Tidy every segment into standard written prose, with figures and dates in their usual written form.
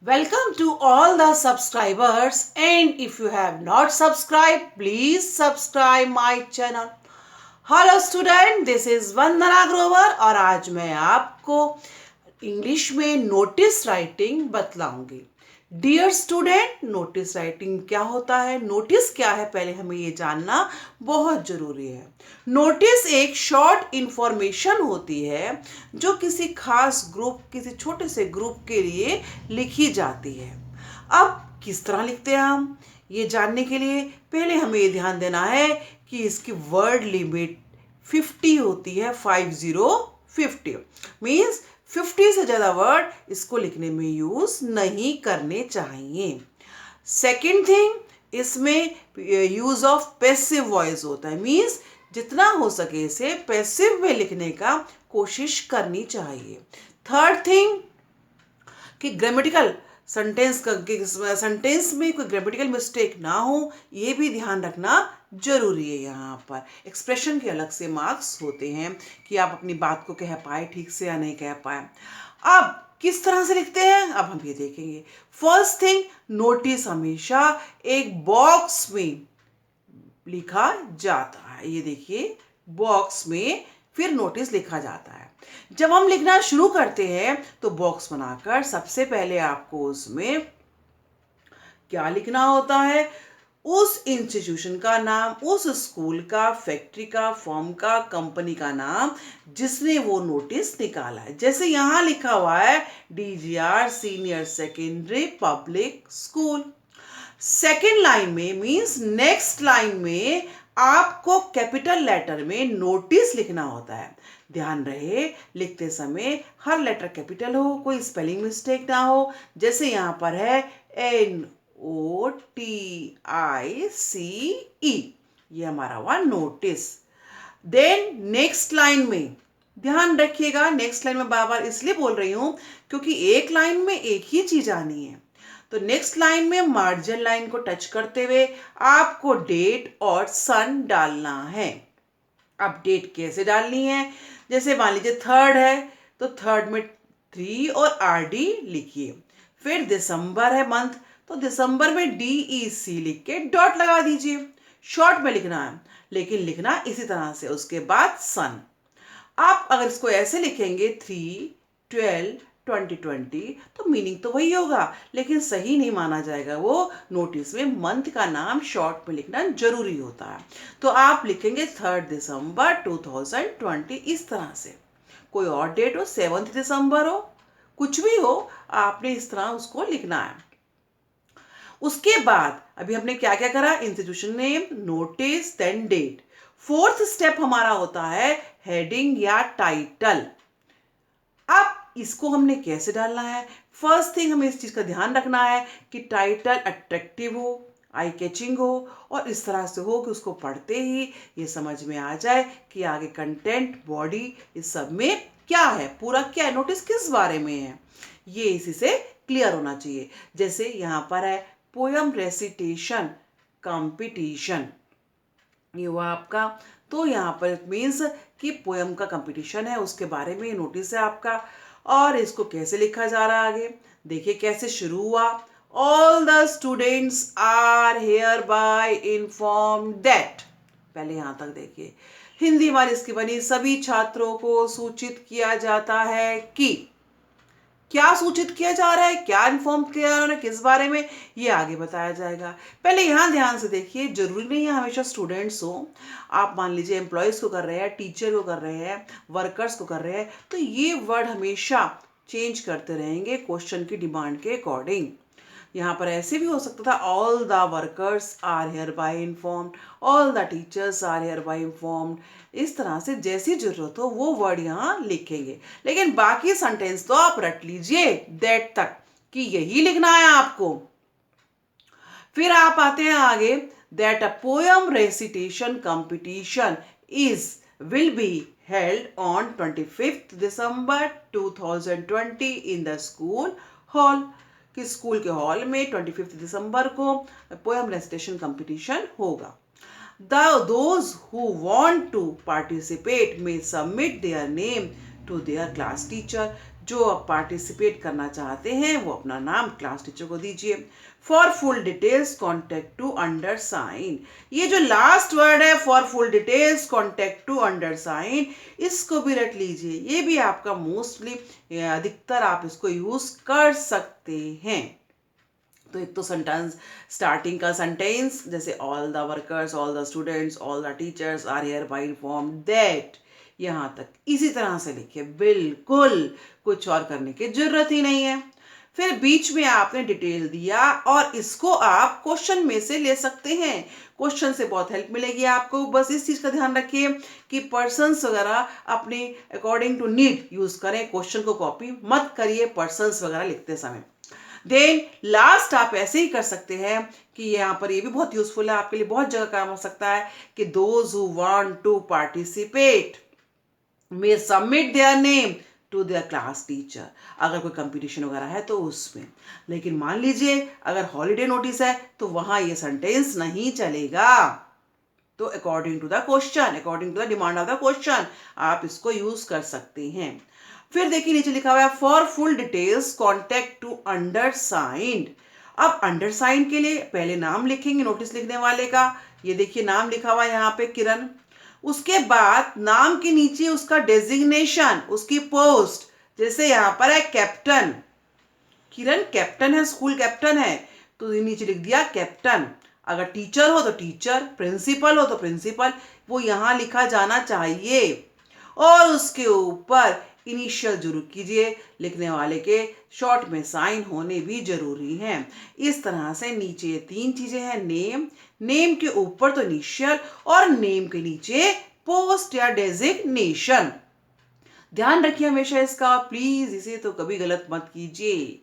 Welcome to all the subscribers, and if you have not subscribed, please subscribe my channel. Hello student, this is Vandana Grover और आज मैं आपको English में notice writing बतलाऊंगी। Dear student, notice writing क्या होता है, नोटिस क्या है, पहले हमें ये जानना बहुत ज़रूरी है। नोटिस एक शॉर्ट इंफॉर्मेशन होती है जो किसी खास ग्रुप, किसी छोटे से ग्रुप के लिए लिखी जाती है। अब किस तरह लिखते हैं हम, ये जानने के लिए पहले हमें ये ध्यान देना है कि इसकी वर्ड लिमिट 50 होती है। 50 मीन्स 50 से ज़्यादा वर्ड इसको लिखने में यूज़ नहीं करने चाहिए। सेकेंड थिंग, इसमें यूज़ ऑफ पैसिव वॉइस होता है, मीन्स जितना हो सके इसे पैसिव में लिखने का कोशिश करनी चाहिए। थर्ड थिंग कि ग्रामेटिकल सेंटेंस में कोई ग्रामेटिकल मिस्टेक ना हो, ये भी ध्यान रखना जरूरी है। यहाँ पर एक्सप्रेशन के अलग से मार्क्स होते हैं कि आप अपनी बात को कह पाए ठीक से या नहीं कह पाए। अब किस तरह से लिखते हैं, अब हम ये देखेंगे। फर्स्ट थिंग, नोटिस हमेशा एक बॉक्स में लिखा जाता है। ये देखिए, बॉक्स में फिर नोटिस लिखा जाता है। जब हम लिखना शुरू करते हैं तो बॉक्स बनाकर सबसे पहले आपको उसमें क्या लिखना होता है, उस इंस्टीट्यूशन का नाम, उस स्कूल का, फैक्ट्री का, फॉर्म का, कंपनी का नाम जिसने वो नोटिस निकाला है। जैसे यहाँ लिखा हुआ है DGR senior secondary public school. Second line में मीन्स नेक्स्ट लाइन में आपको कैपिटल लेटर में नोटिस लिखना होता है। ध्यान रहे लिखते समय हर लेटर कैपिटल हो, कोई स्पेलिंग मिस्टेक ना हो। जैसे यहाँ पर है NOTICE, ये हमारा हुआ नोटिस। देन नेक्स्ट लाइन में ध्यान रखिएगा, नेक्स्ट लाइन में बार बार इसलिए बोल रही हूं क्योंकि एक लाइन में एक ही चीज आनी है। तो नेक्स्ट लाइन में मार्जिन लाइन को टच करते हुए आपको डेट और सन डालना है। अब डेट कैसे डालनी है, जैसे मान लीजिए थर्ड है तो थर्ड में 3 और RD लिखिए। फिर दिसंबर है मंथ, तो दिसंबर में DEC लिख के डॉट लगा दीजिए। शॉर्ट में लिखना है, लेकिन लिखना इसी तरह से। उसके बाद सन। आप अगर इसको ऐसे लिखेंगे 3/12/2020 तो मीनिंग तो वही होगा, लेकिन सही नहीं माना जाएगा। वो नोटिस में मंथ का नाम शॉर्ट में लिखना जरूरी होता है। तो आप लिखेंगे 3 दिसंबर 2020 इस तरह से। कोई और डेट हो, 7 दिसंबर हो, कुछ भी हो, आपने इस तरह उसको लिखना है। उसके बाद अभी हमने क्या क्या करा, institution name, notice, then date. Fourth step हमारा होता है हेडिंग या टाइटल। अब इसको हमने कैसे डालना है, फर्स्ट थिंग हमें इस चीज का ध्यान रखना है कि टाइटल अट्रैक्टिव हो, आई कैचिंग हो और इस तरह से हो कि उसको पढ़ते ही ये समझ में आ जाए कि आगे कंटेंट, बॉडी, इस सब में क्या है, पूरा क्या है, नोटिस किस बारे में है, ये इसी से क्लियर होना चाहिए। जैसे यहाँ पर है पोयम रेसिटेशन कंपटीशन, ये हुआ आपका। तो यहाँ पर मीन्स कि पोयम का कंपटीशन है, उसके बारे में नोटिस है आपका। और इसको कैसे लिखा जा रहा है आगे देखिए कैसे शुरू हुआ। All the students are hereby inform that, पहले यहाँ तक देखिए। हिंदी हमारी इसकी बनी, सभी छात्रों को सूचित किया जाता है कि, क्या सूचित किया जा रहा है, क्या इन्फॉर्म किया जा रहा है, किस बारे में, ये आगे बताया जाएगा। पहले यहाँ ध्यान से देखिए, जरूरी नहीं है हमेशा स्टूडेंट्स हो। आप मान लीजिए एम्प्लॉयज़ को कर रहे हैं, टीचर को कर रहे हैं, वर्कर्स को कर रहे हैं, तो ये वर्ड हमेशा चेंज करते रहेंगे क्वेश्चन की डिमांड के अकॉर्डिंग। यहाँ पर ऐसे भी हो सकता था all the workers are hereby informed, all the teachers are hereby informed. इस तरह से जैसी जरूरत हो वो वर्ड यहाँ लिखेंगे, लेकिन बाकी सेंटेंस तो आप रट लीजिए दैट तक कि यही लिखना है आपको। फिर आप आते हैं आगे, that a poem recitation competition is will be held on 25th December 2020 in the school hall, कि स्कूल के हॉल में 25 दिसंबर को पोएम रेसिटेशन कंपटीशन होगा। Those who want to participate may submit their name to their class teacher, जो आप participate करना चाहते हैं वो अपना नाम क्लास टीचर को दीजिए। For full details contact to undersign. ये जो लास्ट वर्ड है for full details contact to undersign, इसको भी रट लीजिए। ये भी आपका मोस्टली अधिकतर आप इसको यूज कर सकते हैं। तो एक तो सेंटेंस, स्टार्टिंग का सेंटेंस जैसे all the workers, all the students, all the teachers are hereby inform that, यहाँ तक इसी तरह से लिखिए, बिल्कुल कुछ और करने की जरूरत ही नहीं है। फिर बीच में आपने डिटेल दिया और इसको आप क्वेश्चन में से ले सकते हैं। क्वेश्चन से बहुत हेल्प मिलेगी आपको। बस इस चीज का ध्यान रखिए कि पर्सन्स वगैरह अपने अकॉर्डिंग टू नीड यूज करें, क्वेश्चन को कॉपी मत करिए पर्सन्स वगैरह लिखते समय। देन लास्ट आप ऐसे ही कर सकते हैं कि यहाँ पर ये भी बहुत यूजफुल है, आपके लिए बहुत जगह काम हो सकता है कि those who want to participate may submit their name to their class teacher। अगर कोई कंपटीशन वगैरह है तो उसमें। लेकिन मान लीजिए अगर हॉलीडे नोटिस है तो वहां ये सेंटेंस नहीं चलेगा। तो according to the question, according to the demand of the question आप इसको यूज कर सकते हैं। फिर देखिए नीचे लिखा हुआ है for full details contact to undersigned. अब अंडरसाइंड के लिए पहले नाम लिखेंगे नोटिस लिखने वाले का। ये देखिए नाम लिखा हुआ है यहाँ पे किरण। उसके बाद नाम के नीचे उसका डेजिग्नेशन, उसकी पोस्ट, जैसे यहां पर है कैप्टन, किरण कैप्टन है, स्कूल कैप्टन है, तो नीचे लिख दिया कैप्टन। अगर टीचर हो तो टीचर, प्रिंसिपल हो तो प्रिंसिपल, वो यहां लिखा जाना चाहिए। और उसके ऊपर इनिशियल जरूर कीजिए, लिखने वाले के शॉर्ट में साइन होने भी जरूरी हैं। इस तरह से नीचे ये तीन चीजें हैं, नेम, नेम के ऊपर तो इनिशियल और नेम के नीचे पोस्ट या डेजिग्नेशन। ध्यान रखिए हमेशा इसका, प्लीज इसे तो कभी गलत मत कीजिए।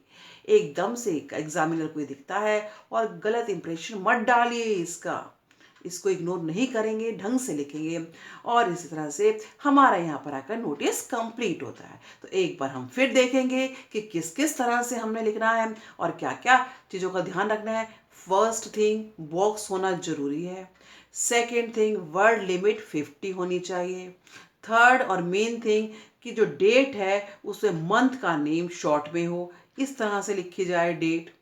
एकदम से एग्जामिनर को दिखता है और गलत इंप्रेशन मत डालिए इसका, इसको इग्नोर नहीं करेंगे, ढंग से लिखेंगे और इसी तरह से हमारा यहाँ पर आकर नोटिस कंप्लीट होता है। तो एक बार हम फिर देखेंगे कि किस किस तरह से हमने लिखना है और क्या क्या चीज़ों का ध्यान रखना है। फर्स्ट थिंग, बॉक्स होना जरूरी है। सेकेंड थिंग, वर्ड लिमिट 50 होनी चाहिए। थर्ड और मेन थिंग कि जो डेट है उसमें मंथ का नेम शॉर्ट में हो, इस तरह से लिखी जाए डेट।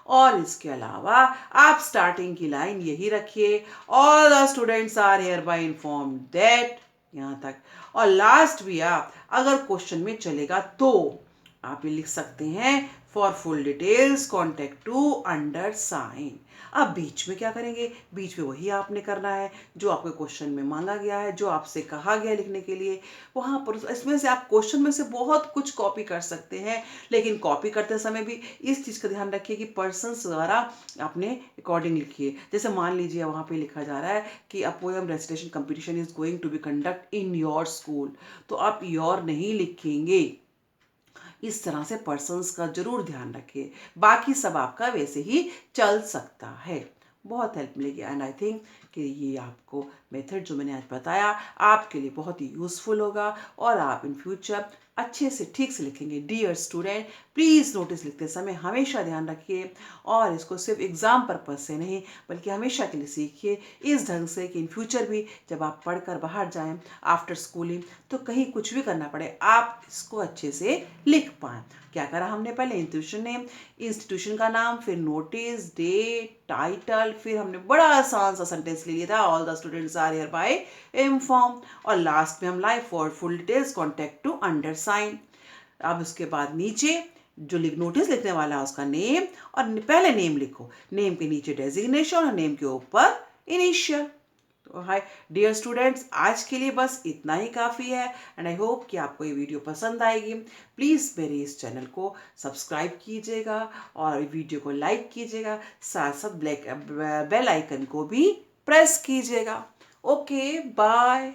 और इसके अलावा आप स्टार्टिंग की लाइन यही रखिए, all the students are hereby inform that, यहाँ तक। और लास्ट भी आप अगर क्वेश्चन में चलेगा तो आप ये लिख सकते हैं for full details contact to undersign. अब बीच में क्या करेंगे, बीच में वही आपने करना है जो आपके क्वेश्चन में मांगा गया है, जो आपसे कहा गया लिखने के लिए। वहां पर इसमें से आप क्वेश्चन में से बहुत कुछ कॉपी कर सकते हैं, लेकिन कॉपी करते समय भी इस चीज का ध्यान रखिए कि पर्सन्स द्वारा अपने अकॉर्डिंग लिखिए। जैसे मान लीजिए वहां पे लिखा जा रहा है कि a poem recitation competition is going to be conduct in your school, तो आप योर नहीं लिखेंगे। इस तरह से पर्सन्स का जरूर ध्यान रखिए, बाकी सब आपका वैसे ही चल सकता है। बहुत हेल्प मिलेगी एंड आई थिंक कि ये आपको मेथड जो मैंने आज बताया आपके लिए बहुत ही यूजफुल होगा और आप इन फ्यूचर अच्छे से ठीक से लिखेंगे। डियर स्टूडेंट, प्लीज़ नोटिस लिखते समय हमेशा ध्यान रखिए और इसको सिर्फ एग्ज़ाम पर्पज से नहीं बल्कि हमेशा के लिए सीखिए इस ढंग से कि इन फ्यूचर भी जब आप पढ़कर बाहर जाएं आफ्टर स्कूलिंग तो कहीं कुछ भी करना पड़े आप इसको अच्छे से लिख पाएँ। क्या करा हमने, पहले इंस्टीट्यूशन नेम, इंस्टीट्यूशन का नाम, फिर नोटिस, डेट, टाइटल, फिर हमने बड़ा आसान सा सेंटेंस ले लिया था all the students are hereby inform, और लास्ट में हम लाए for full details contact to undersign. अब उसके बाद नीचे जो नोटिस लिखने वाला है उसका नेम, और पहले नेम लिखो, नेम के नीचे डेजिग्नेशन और नेम के ऊपर इनिशियल। तो हाय डियर स्टूडेंट्स, आज के लिए बस इतना ही काफ़ी है एंड आई होप कि आपको ये वीडियो पसंद आएगी। प्लीज़ मेरे इस चैनल को सब्सक्राइब कीजिएगा और वीडियो को लाइक कीजिएगा, साथ साथ बेल आइकन को भी प्रेस कीजिएगा। Okay bye.